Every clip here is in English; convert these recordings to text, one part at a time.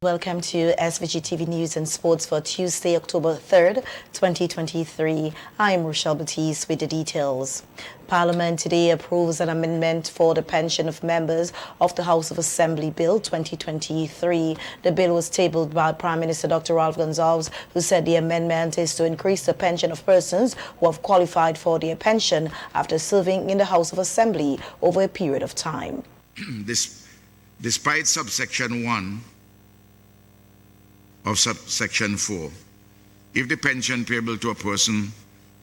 Welcome to SVG-TV News and Sports for Tuesday, October 3rd, 2023. I'm Rochelle Batiste with the details. Parliament today approves an amendment for the pension of members of the House of Assembly Bill 2023. The bill was tabled by Prime Minister Dr. Ralph Gonsalves, who said the amendment is to increase the pension of persons who have qualified for their pension after serving in the House of Assembly over a period of time. Despite subsection 1 of subsection 4, if the pension payable to a person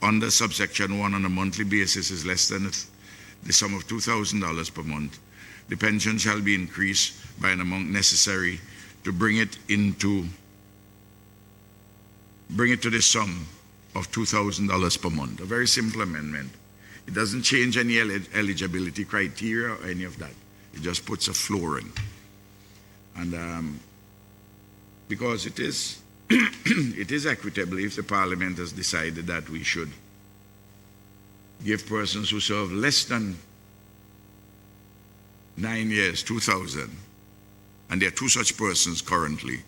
under subsection 1 on a monthly basis is less than the sum of $2,000 per month, the pension shall be increased by an amount necessary to bring it to the sum of $2,000 per month. A very simple amendment. It doesn't change any eligibility criteria or any of that. It just puts a floor in. And because it is it is equitable if the Parliament has decided that we should give persons who serve less than 9 years, 2,000, and there are two such persons currently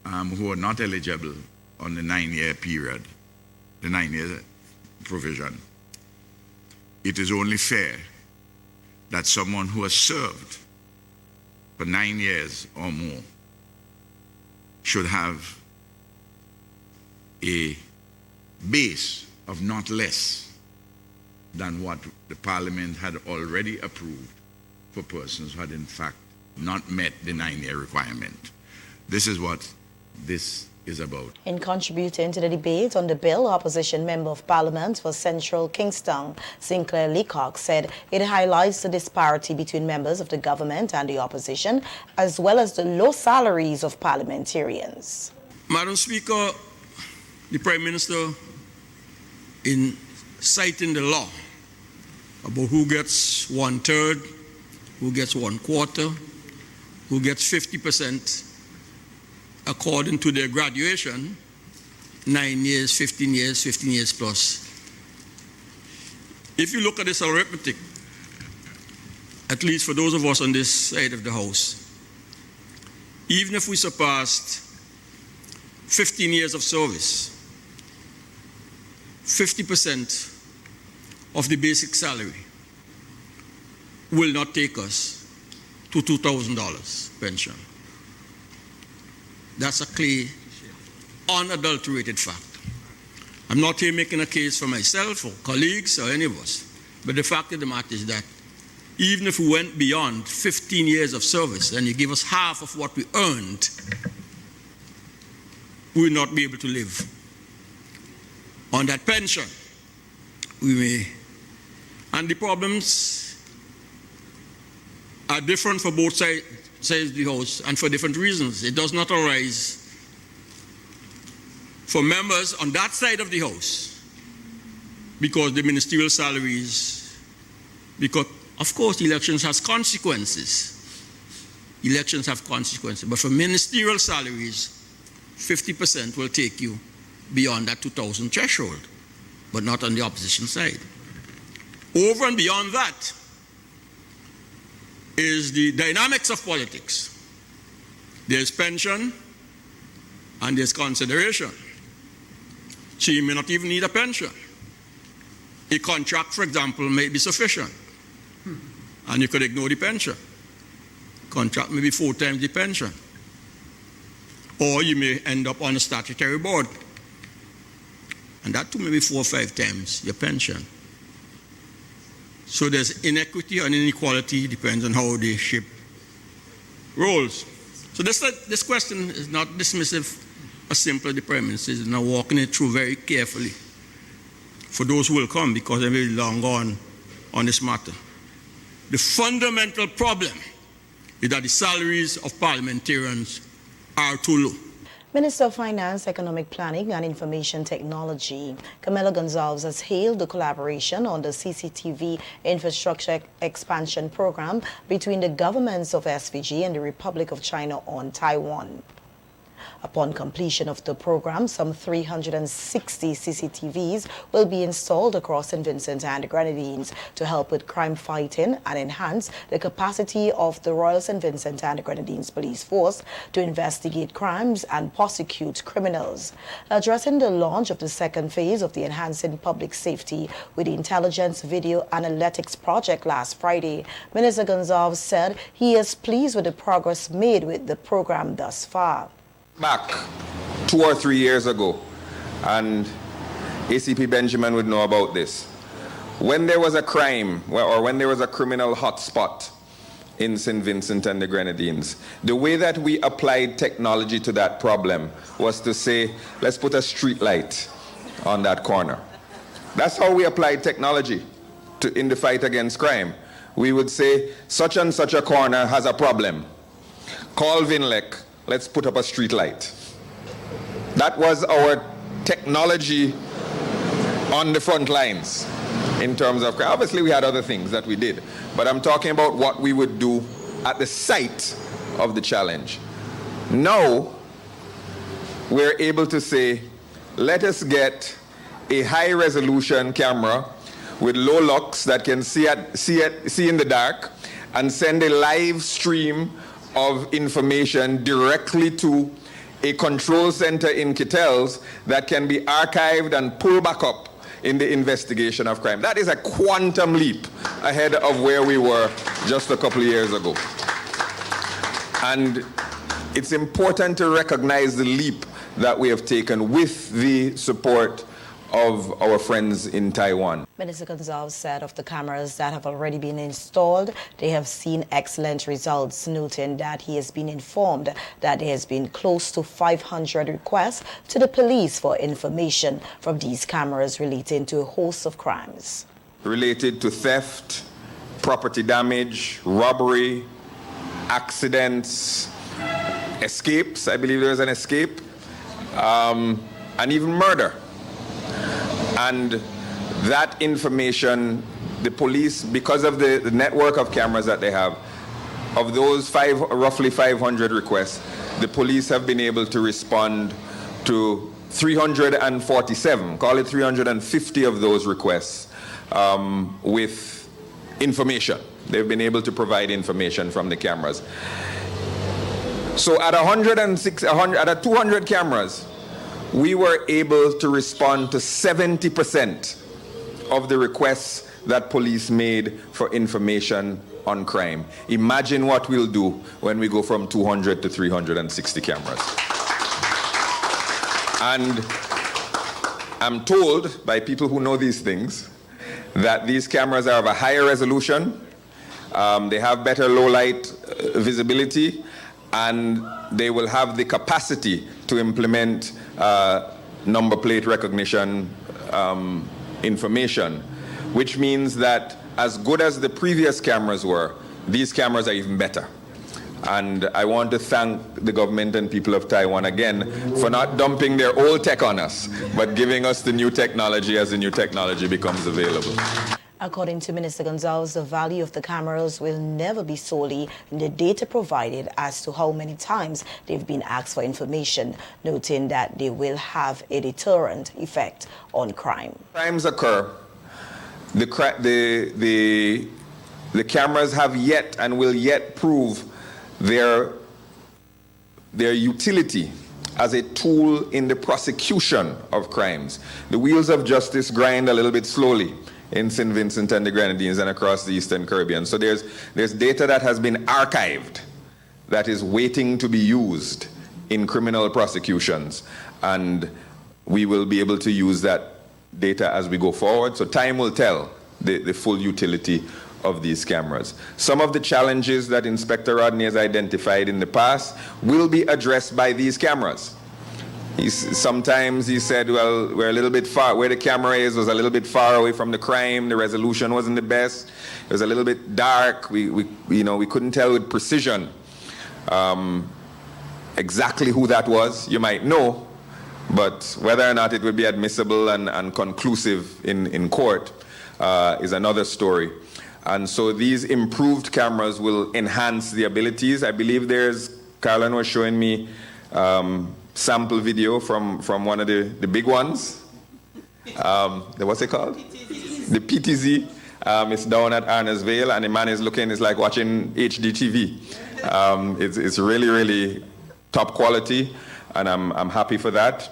who are not eligible on the 9-year period, the 9-year provision. It is only fair that someone who has served for 9 years or more should have a base of not less than what the Parliament had already approved for persons who had in fact not met the 9-year requirement. This is what this is about. In contributing to the debate on the bill, Opposition Member of Parliament for Central Kingston, Sinclair Leacock, said it highlights the disparity between members of the government and the opposition, as well as the low salaries of parliamentarians. Madam Speaker, the Prime Minister, in citing the law about who gets 1/3, who gets 1/4, who gets 50%, according to their graduation, 9 years, 15 years, 15 years plus. If you look at this arithmetic, at least for those of us on this side of the House, even if we surpassed 15 years of service, 50% of the basic salary will not take us to $2,000 pension. That's a clear, unadulterated fact. I'm not here making a case for myself or colleagues or any of us, but the fact of the matter is that even if we went beyond 15 years of service and you give us half of what we earned, we will not be able to live on that pension. We may. And the problems are different for both sides of the House, and for different reasons. It does not arise for members on that side of the House because the ministerial salaries, because of course elections has consequences. Elections have consequences, but for ministerial salaries, 50% will take you beyond that 2,000 threshold, but not on the opposition side. Over and beyond that is the dynamics of politics. There's pension and there's consideration. So you may not even need a pension. A contract, for example, may be sufficient, and you could ignore the pension. Contract may be 4 times the pension. Or you may end up on a statutory board, and that too may be 4 or 5 times your pension. So there's inequity and inequality, depends on how the ship rolls. So this question is not dismissive as simple as the Prime Minister is now walking it through very carefully for those who will come, because they're very long gone on this matter. The fundamental problem is that the salaries of parliamentarians are too low. Minister of Finance, Economic Planning and Information Technology, Camilla Gonsalves, has hailed the collaboration on the CCTV infrastructure expansion program between the governments of SVG and the Republic of China on Taiwan. Upon completion of the program, some 360 CCTVs will be installed across St. Vincent and the Grenadines to help with crime fighting and enhance the capacity of the Royal St. Vincent and the Grenadines Police Force to investigate crimes and prosecute criminals. Addressing the launch of the second phase of the Enhancing Public Safety with the Intelligence Video Analytics Project last Friday, Minister Gonzalez said he is pleased with the progress made with the program thus far. Back 2 or 3 years ago, and ACP Benjamin would know about this, when there was a crime or when there was a criminal hotspot in St. Vincent and the Grenadines, the way that we applied technology to that problem was to say, let's put a street light on that corner. That's how we applied technology in the fight against crime. We would say, such and such a corner has a problem. Call Vinlec, let's put up a street light. That was our technology on the front lines in terms of crime. Obviously, we had other things that we did, but I'm talking about what we would do at the site of the challenge. Now, we're able to say, let us get a high-resolution camera with low lux that can see in the dark and send a live stream of information directly to a control center in Kittels that can be archived and pulled back up in the investigation of crime. That is a quantum leap ahead of where we were just a couple of years ago. And it's important to recognize the leap that we have taken with the support of our friends in Taiwan. Minister Gonzalez said of the cameras that have already been installed, they have seen excellent results, noting that he has been informed that there has been close to 500 requests to the police for information from these cameras relating to a host of crimes. Related to theft, property damage, robbery, accidents, escapes, I believe there was an escape, and even murder. And that information, the police, because of the network of cameras that they have, of those roughly 500 requests, the police have been able to respond to 347, call it 350 of those requests with information. They've been able to provide information from the cameras. So at 200 cameras, we were able to respond to 70% of the requests that police made for information on crime. Imagine what we'll do when we go from 200 to 360 cameras. And I'm told by people who know these things that these cameras are of a higher resolution, they have better low light visibility, and they will have the capacity to implement number plate recognition information, which means that as good as the previous cameras were, these cameras are even better. And I want to thank the government and people of Taiwan again for not dumping their old tech on us, but giving us the new technology as the new technology becomes available. According to Minister Gonzalez, the value of the cameras will never be solely in the data provided as to how many times they've been asked for information, noting that they will have a deterrent effect on crime. Crimes occur. The cameras have yet and will yet prove their utility as a tool in the prosecution of crimes. The wheels of justice grind a little bit slowly in St. Vincent and the Grenadines and across the Eastern Caribbean. So there's data that has been archived that is waiting to be used in criminal prosecutions, and we will be able to use that data as we go forward. So time will tell the full utility of these cameras. Some of the challenges that Inspector Rodney has identified in the past will be addressed by these cameras. Sometimes he said, well, we're a little bit far, where the camera is was a little bit far away from the crime, the resolution wasn't the best, it was a little bit dark, we couldn't tell with precision exactly who that was. You might know, but whether or not it would be admissible and conclusive in court is another story. And so these improved cameras will enhance the abilities. I believe Carolyn was showing me sample video from one of the big ones. What's it called? The PTZ. It's down at Arnesvale, and the man is looking, it's like watching HDTV. It's really, really top quality, and I'm happy for that.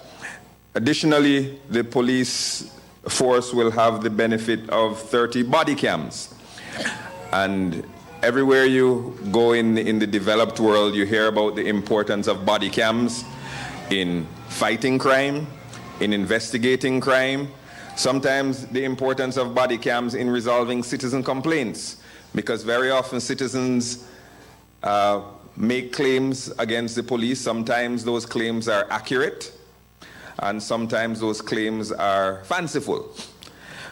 Additionally, the police force will have the benefit of 30 body cams. And everywhere you go in the developed world, you hear about the importance of body cams in fighting crime, in investigating crime, sometimes the importance of body cams in resolving citizen complaints, because very often citizens make claims against the police. Sometimes those claims are accurate, and sometimes those claims are fanciful.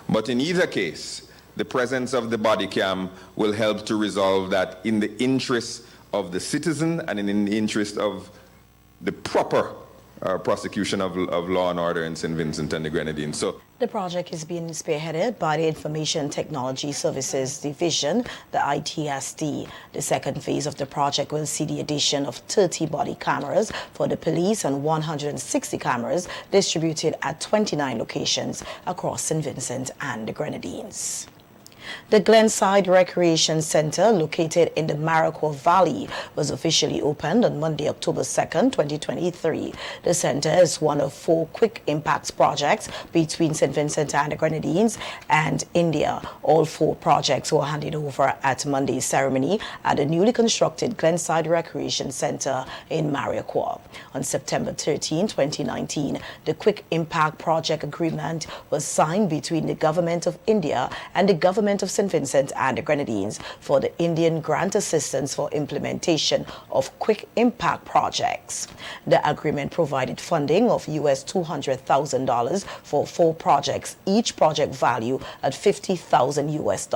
But in either case, the presence of the body cam will help to resolve that in the interest of the citizen and in the interest of the proper prosecution of law and order in St. Vincent and the Grenadines. So the project is being spearheaded by the Information Technology Services Division, the ITSD. The second phase of the project will see the addition of 30 body cameras for the police and 160 cameras distributed at 29 locations across St. Vincent and the Grenadines. The Glenside Recreation Center, located in the Mariquar Valley, was officially opened on Monday, October 2nd, 2023. The center is one of 4 quick impacts projects between St. Vincent and the Grenadines and India. All 4 projects were handed over at Monday's ceremony at the newly constructed Glenside Recreation Center in Mariquar. On September 13, 2019, the Quick Impact Project Agreement was signed between the Government of India and the Government of St. Vincent and the Grenadines for the Indian grant assistance for implementation of quick impact projects. The agreement provided funding of US $200,000 for 4 projects, each project value at $50,000 US,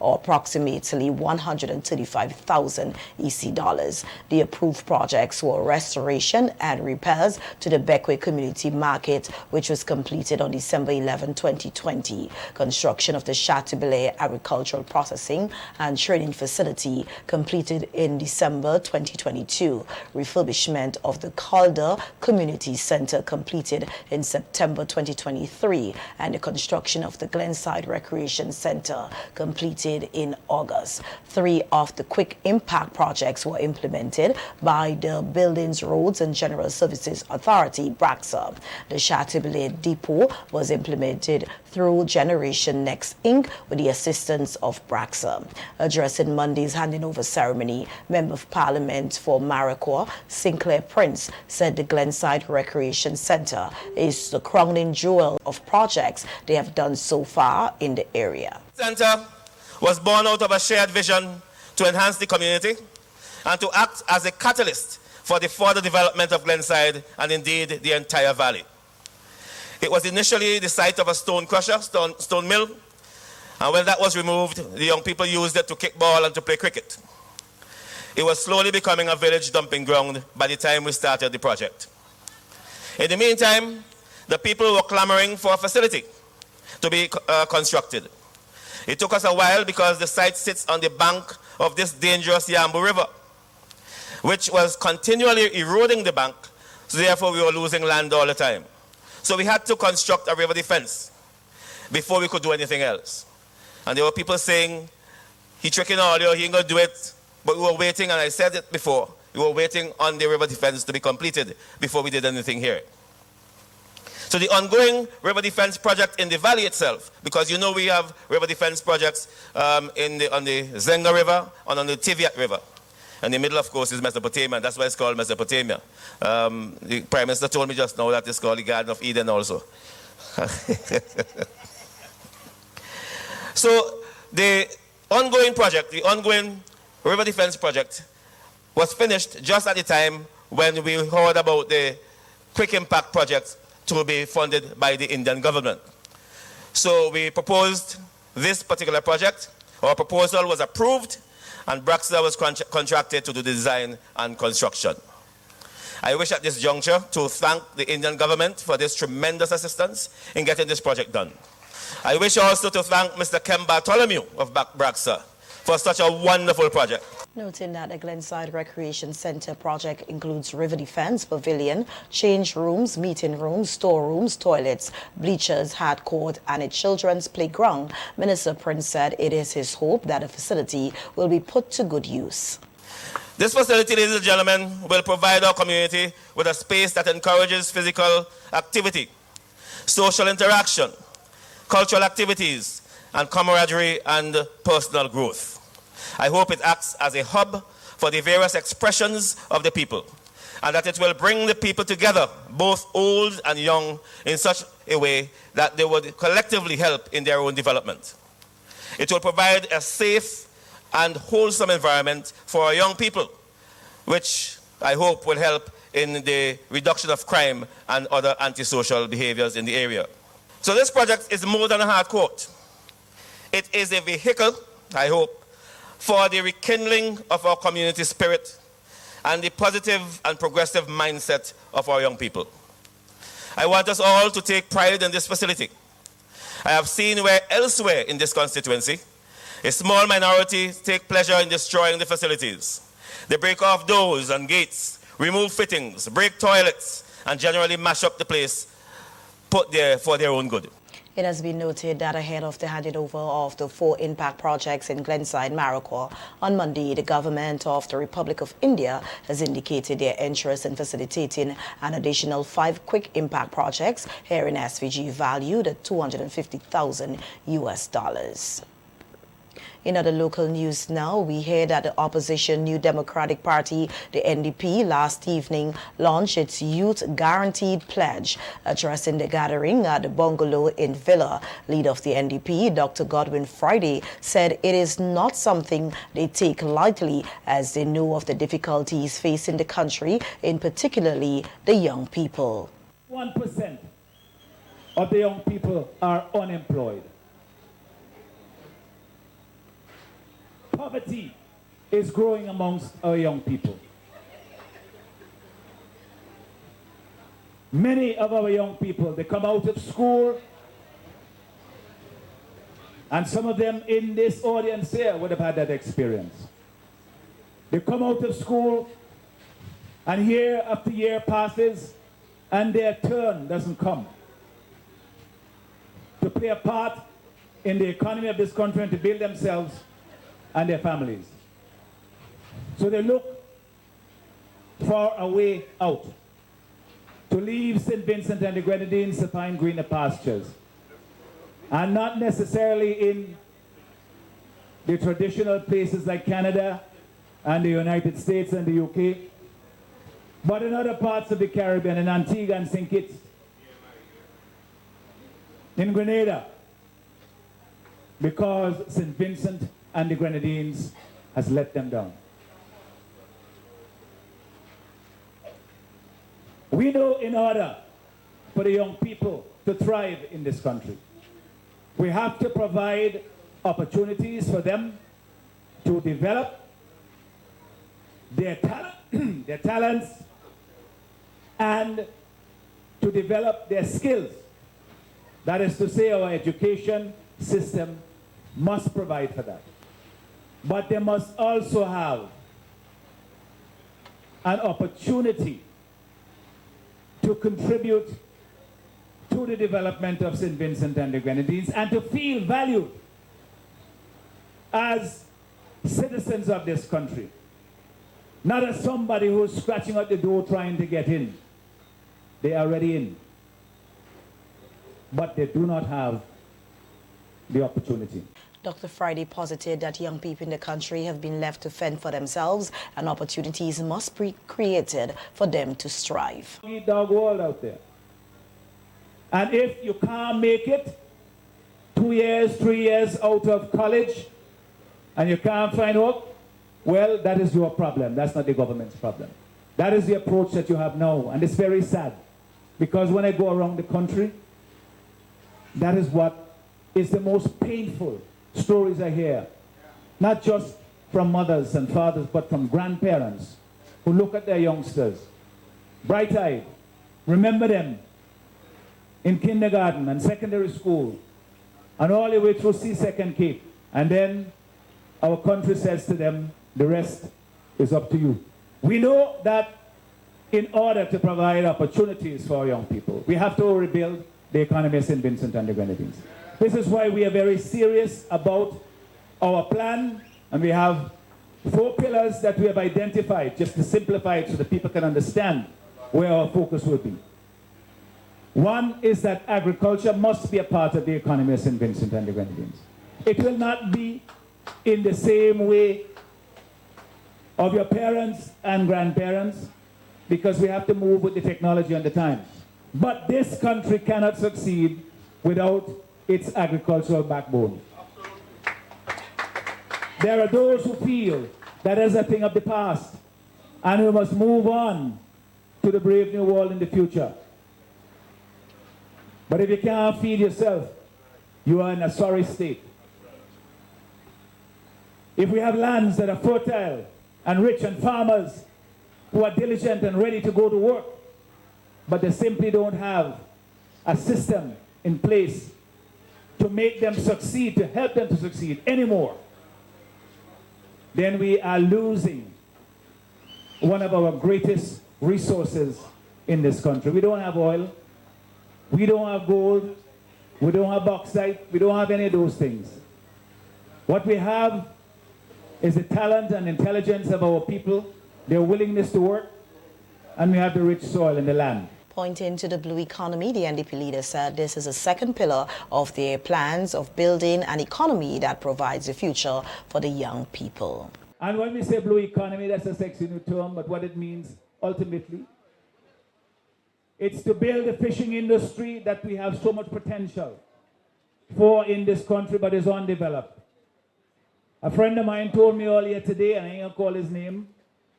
or approximately 135,000 EC dollars. The approved projects were restoration and repairs to the Beckway Community Market, which was completed on December 11, 2020. Construction of the Chateaubriand Agricultural Processing and Training Facility completed in December 2022. Refurbishment of the Calder Community Center completed in September 2023, and the construction of the Glenside Recreation Center completed in August. 3 of the quick impact projects were implemented by the Buildings, Roads and General Services Authority, BRAXA. The Chateaubriand Depot was implemented through Generation Next Inc. with the assistance of BRAXA. Addressing Monday's handing over ceremony, Member of Parliament for Mariquar, Sinclair Prince, said the Glenside Recreation Center is the crowning jewel of projects they have done so far in the area. The center was born out of a shared vision to enhance the community and to act as a catalyst for the further development of Glenside and indeed the entire valley. It was initially the site of a stone crusher, stone mill, and when that was removed, the young people used it to kick ball and to play cricket. It was slowly becoming a village dumping ground by the time we started the project. In the meantime, the people were clamoring for a facility to be constructed. It took us a while because the site sits on the bank of this dangerous Yambu River, which was continually eroding the bank, so therefore we were losing land all the time. So we had to construct a river defense before we could do anything else. And there were people saying, he tricking all you, he ain't gonna do it. But we were waiting, and I said it before, we were waiting on the river defense to be completed before we did anything here. So the ongoing river defense project in the valley itself, because you know we have river defense projects on the Zenga River and on the Tiviat River. And the middle, of course, is Mesopotamia, and that's why it's called Mesopotamia. The Prime Minister told me just now that it's called the Garden of Eden also. So the ongoing project, the ongoing river defense project, was finished just at the time when we heard about the quick impact project to be funded by the Indian government. So we proposed this particular project. Our proposal was approved, and BRAXA was contracted to do the design and construction. I wish at this juncture to thank the Indian government for this tremendous assistance in getting this project done. I wish also to thank Mr. Kem Bartholomew of BRAXA for such a wonderful project. Noting that the Glenside Recreation Center project includes river defense, pavilion, change rooms, meeting rooms, storerooms, toilets, bleachers, hard court, and a children's playground, Minister Prince said it is his hope that the facility will be put to good use. This facility, ladies and gentlemen, will provide our community with a space that encourages physical activity, social interaction, cultural activities, and camaraderie and personal growth. I hope it acts as a hub for the various expressions of the people, and that it will bring the people together, both old and young, in such a way that they would collectively help in their own development. It will provide a safe and wholesome environment for our young people, which I hope will help in the reduction of crime and other antisocial behaviors in the area. So this project is more than a hard court. It is a vehicle, I hope, for the rekindling of our community spirit and the positive and progressive mindset of our young people. I want us all to take pride in this facility. I have seen where elsewhere in this constituency, a small minority take pleasure in destroying the facilities. They break off doors and gates, remove fittings, break toilets, and generally mash up the place put there for their own good. It has been noted that ahead of the handing over of the 4 impact projects in Glenside, Maracor, on Monday, the government of the Republic of India has indicated their interest in facilitating an additional 5 quick impact projects here in SVG valued at $250,000. In other local news now, we hear that the opposition New Democratic Party, the NDP, last evening launched its Youth Guaranteed Pledge. Addressing the gathering at the bungalow in Villa, leader of the NDP, Dr. Godwin Friday, said it is not something they take lightly as they know of the difficulties facing the country, in particularly the young people. 1% of the young people are unemployed. Poverty is growing amongst our young people. Many of our young people, they come out of school, and some of them in this audience here would have had that experience. They come out of school, and year after year passes, and their turn doesn't come to play a part in the economy of this country and to build themselves and their families. So they look for a way out, to leave St. Vincent and the Grenadines to find greener pastures, and not necessarily in the traditional places like Canada and the United States and the UK, but in other parts of the Caribbean, in Antigua and St. Kitts, in Grenada, because St. Vincent and the Grenadines has let them down. We know in order for the young people to thrive in this country, we have to provide opportunities for them to develop their talents and to develop their skills. That is to say, our education system must provide for that. But they must also have an opportunity to contribute to the development of St. Vincent and the Grenadines and to feel valued as citizens of this country. Not as somebody who's scratching at the door trying to get in. They are already in. But they do not have the opportunity. Dr. Friday posited that young people in the country have been left to fend for themselves and opportunities must be created for them to strive. Dog world out there. And if you can't make it 2 years, 3 years out of college and you can't find work, well, that is your problem. That's not the government's problem. That is the approach that you have now. And it's very sad because when I go around the country, that is what is the most painful stories I hear, not just from mothers and fathers, but from grandparents who look at their youngsters, bright-eyed, remember them in kindergarten and secondary school, and all the way through C2 Cape. And then our country says to them, The rest is up to you. We know that in order to provide opportunities for young people, we have to rebuild the economy of St. Vincent and the Grenadines. This is why we are very serious about our plan, and we have 4 pillars that we have identified, just to simplify it so that people can understand where our focus will be. One is that agriculture must be a part of the economy of St. Vincent and the Grenadines. It will not be in the same way of your parents and grandparents, because we have to move with the technology and the times. But this country cannot succeed without its agricultural backbone. There are those who feel that is a thing of the past, and we must move on to the brave new world in the future. But if you can't feed yourself, you are in a sorry state. If we have lands that are fertile and rich and farmers who are diligent and ready to go to work, but they simply don't have a system in place to make them succeed, to help them to succeed anymore, then we are losing one of our greatest resources in this country. We don't have oil, we don't have gold, we don't have bauxite, we don't have any of those things. What we have is the talent and intelligence of our people, their willingness to work, and we have the rich soil in the land. Pointing to the blue economy, the NDP leader said this is a second pillar of their plans of building an economy that provides a future for the young people. And when we say blue economy, that's a sexy new term, but what it means ultimately, it's to build a fishing industry that we have so much potential for in this country, but is undeveloped. A friend of mine told me earlier today, and I ain't gonna call his name,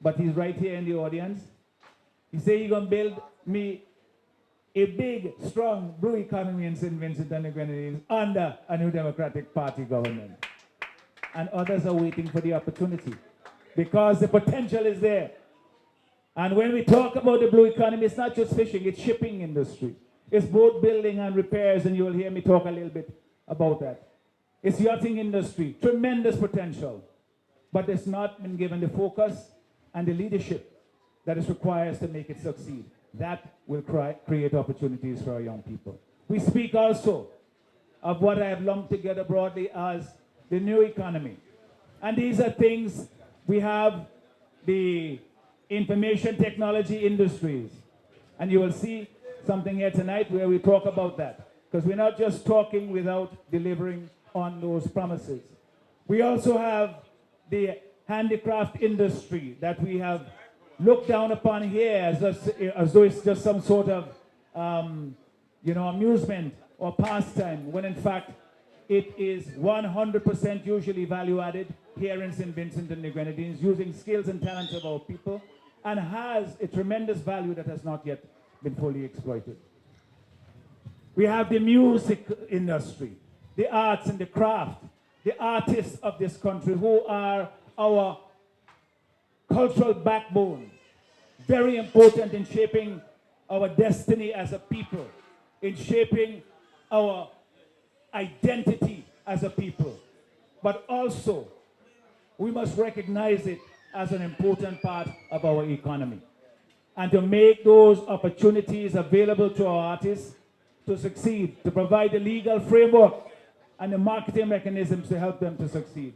but he's right here in the audience. He said he's gonna build me a big, strong blue economy in St. Vincent and the Grenadines under a new Democratic Party government. And others are waiting for the opportunity because the potential is there. And when we talk about the blue economy, it's not just fishing, it's shipping industry. It's boat building and repairs, and you will hear me talk a little bit about that. It's yachting industry, tremendous potential, but it's not been given the focus and the leadership that is required to make it succeed. That will create opportunities for our young people. We speak also of what I have lumped together broadly as the new economy. And these are things, we have the information technology industries. And you will see something here tonight where we talk about that. Because we're not just talking without delivering on those promises. We also have the handicraft industry that we have looked down upon here as though it's just some sort of amusement or pastime, when in fact it is 100% usually value added here in St. Vincent and the Grenadines, using skills and talents of our people, and has a tremendous value that has not yet been fully exploited. We have the music industry, the arts and the craft, the artists of this country who are our cultural backbone, very important in shaping our destiny as a people, in shaping our identity as a people. But also, we must recognize it as an important part of our economy. And to make those opportunities available to our artists to succeed, to provide the legal framework and the marketing mechanisms to help them to succeed.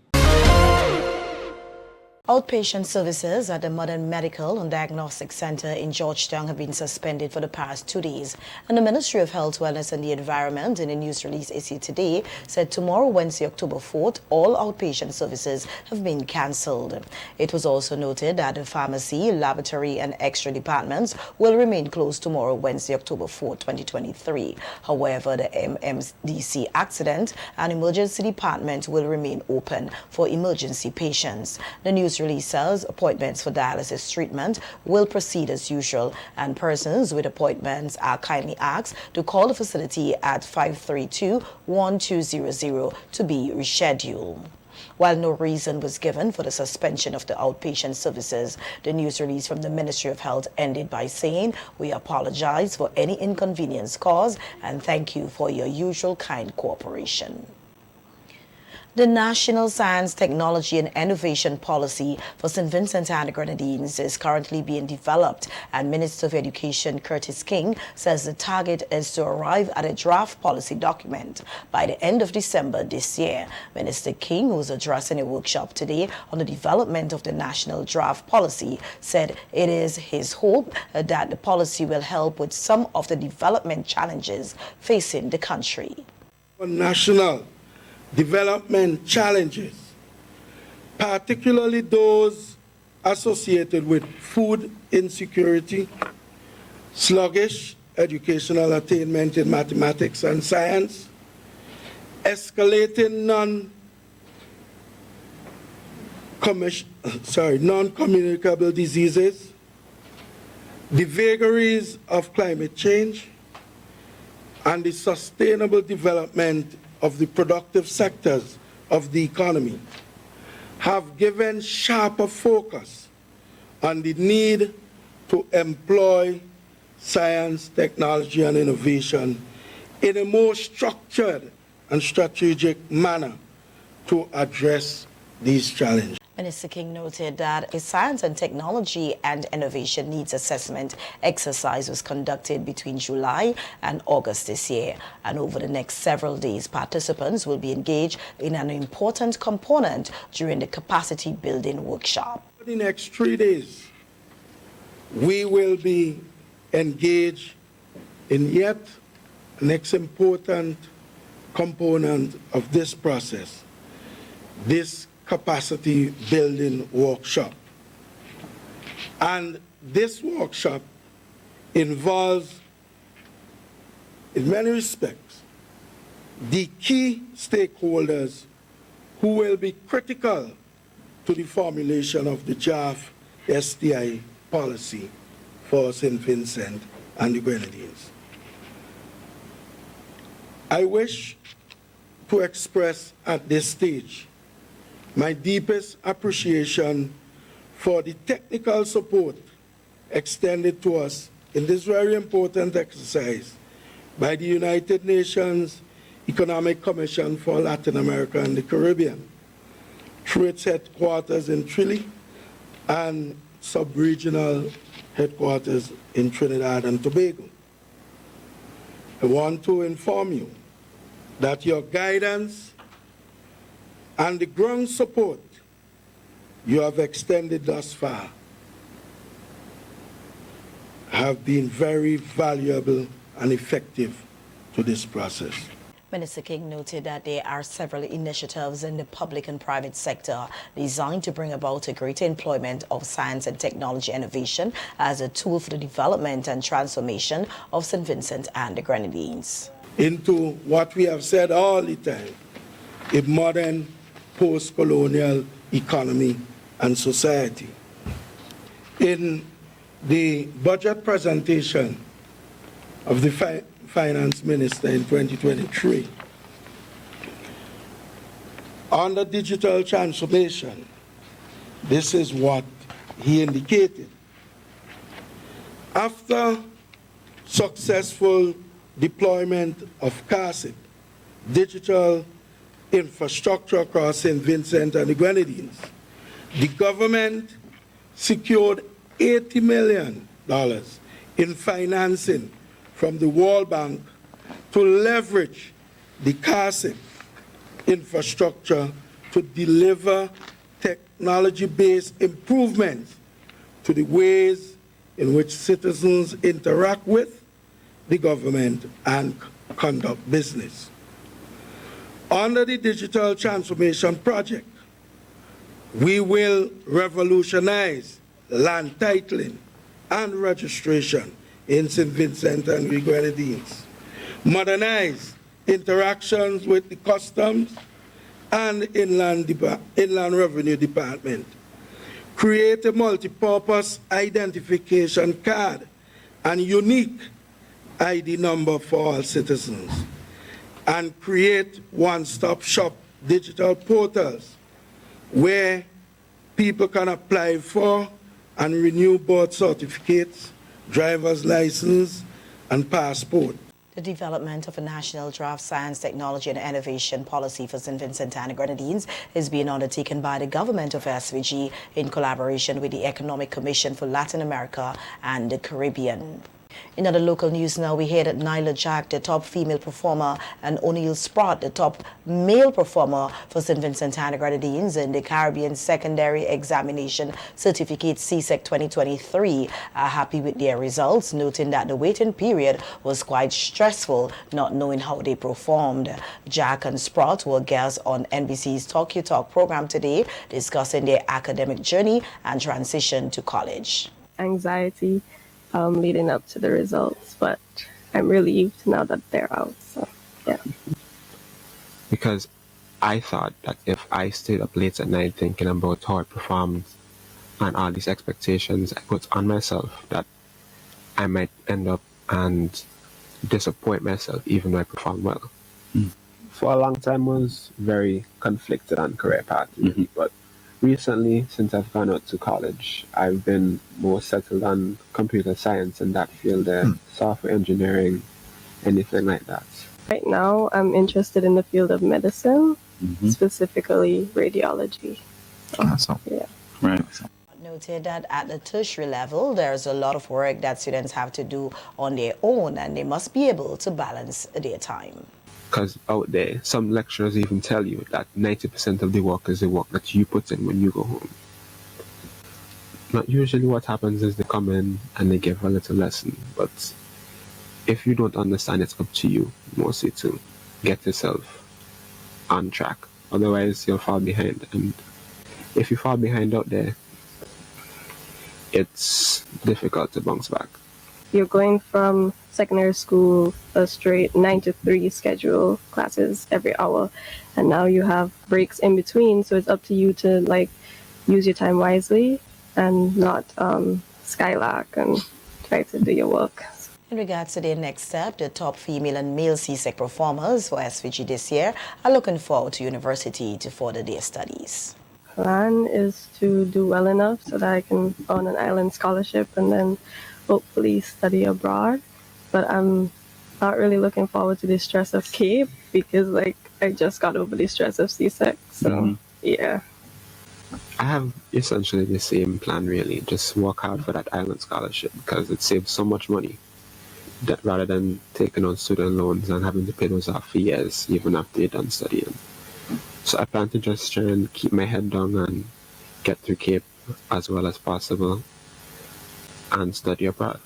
Outpatient services at the Modern Medical and Diagnostic Center in Georgetown have been suspended for the past 2 days. And the Ministry of Health, Wellness and the Environment, in a news release issued today, said tomorrow, Wednesday, October 4th, all outpatient services have been cancelled. It was also noted that the pharmacy, laboratory and X-ray departments will remain closed tomorrow, Wednesday, October 4th, 2023. However, the MMDC accident and emergency department will remain open for emergency patients. The news release says appointments for dialysis treatment will proceed as usual, and persons with appointments are kindly asked to call the facility at 532-1200 to be rescheduled. While no reason was given for the suspension of the outpatient services, the news release from the Ministry of Health ended by saying, "We apologize for any inconvenience caused and thank you for your usual kind cooperation." The National Science, Technology and Innovation Policy for St. Vincent and the Grenadines is currently being developed, and Minister of Education Curtis King says the target is to arrive at a draft policy document by the end of December this year. Minister King, who was addressing a workshop today on the development of the national draft policy, said it is his hope that the policy will help with some of the development challenges facing the country. National development challenges, particularly those associated with food insecurity, sluggish educational attainment in mathematics and science, escalating non-communicable diseases, the vagaries of climate change, and the sustainable development of the productive sectors of the economy have given sharper focus on the need to employ science, technology, and innovation in a more structured and strategic manner to address these challenges. Minister King noted that a science and technology and innovation needs assessment exercise was conducted between July and August this year. And over the next several days, participants will be engaged in an important component during the capacity building workshop. For the next 3 days, we will be engaged in yet the next important component of this process, this capacity building workshop. And this workshop involves, in many respects, the key stakeholders who will be critical to the formulation of the draft STI policy for St. Vincent and the Grenadines. I wish to express at this stage my deepest appreciation for the technical support extended to us in this very important exercise by the United Nations Economic Commission for Latin America and the Caribbean, through its headquarters in Chile and sub-regional headquarters in Trinidad and Tobago. I want to inform you that your guidance and the ground support you have extended thus far have been very valuable and effective to this process. Minister King noted that there are several initiatives in the public and private sector designed to bring about a greater employment of science and technology innovation as a tool for the development and transformation of St. Vincent and the Grenadines. Into what we have said all the time, a modern post-colonial economy and society. In the budget presentation of the Finance Minister in 2023, on the digital transformation, this is what he indicated. After successful deployment of CASIP, digital infrastructure across St. Vincent and the Grenadines, the government secured $80 million in financing from the World Bank to leverage the CASIP infrastructure to deliver technology-based improvements to the ways in which citizens interact with the government and conduct business. Under the digital transformation project, we will revolutionize land titling and registration in St. Vincent and the Grenadines, modernize interactions with the Customs and Inland Revenue Department, create a multi-purpose identification card and unique ID number for all citizens, and create one-stop shop digital portals where people can apply for and renew birth certificates, driver's license, and passport. The development of a national draft science, technology and innovation policy for St. Vincent and the Grenadines is being undertaken by the government of SVG in collaboration with the Economic Commission for Latin America and the Caribbean. In other local news now, we hear that Nyla Jack, the top female performer, and O'Neill Sprott, the top male performer for St. Vincent and the Grenadines in the Caribbean Secondary Examination Certificate CSEC 2023 are happy with their results, noting that the waiting period was quite stressful, not knowing how they performed. Jack and Sprott were guests on NBC's Talk Your Talk program today, discussing their academic journey and transition to college. Anxiety leading up to the results, but I'm relieved now that they're out. So, yeah. Because I thought that if I stayed up late at night thinking about how I performed and all these expectations I put on myself, that I might end up and disappoint myself even though I perform well. For a long time, I was very conflicted on career path, really, but recently, since I've gone out to college, I've been more settled on computer science and that field, software engineering, anything like that. Right now, I'm interested in the field of medicine, specifically radiology. Awesome. Yeah. Right. Noted that at the tertiary level, there's a lot of work that students have to do on their own, and they must be able to balance their time. Because out there, some lecturers even tell you that 90% of the work is the work that you put in when you go home. Not usually what happens is they come in and they give a little lesson, but if you don't understand, it's up to you mostly to get yourself on track. Otherwise, you'll fall behind. And if you fall behind out there, it's difficult to bounce back. You're going from secondary school, a straight 9 to 3 schedule, classes every hour, and now you have breaks in between, so it's up to you to use your time wisely and not skylark and try to do your work. In regards to their next step, the top female and male CSEC performers for SVG this year are looking forward to university to further their studies. Plan is to do well enough so that I can earn an island scholarship and then hopefully study abroad. But I'm not really looking forward to the stress of Cape because I just got over the stress of CSEC. So yeah. I have essentially the same plan really. Just work hard for that island scholarship because it saves so much money that rather than taking on student loans and having to pay those off for years even after you're done studying. So I plan to just try and keep my head down and get through Cape as well as possible and study abroad.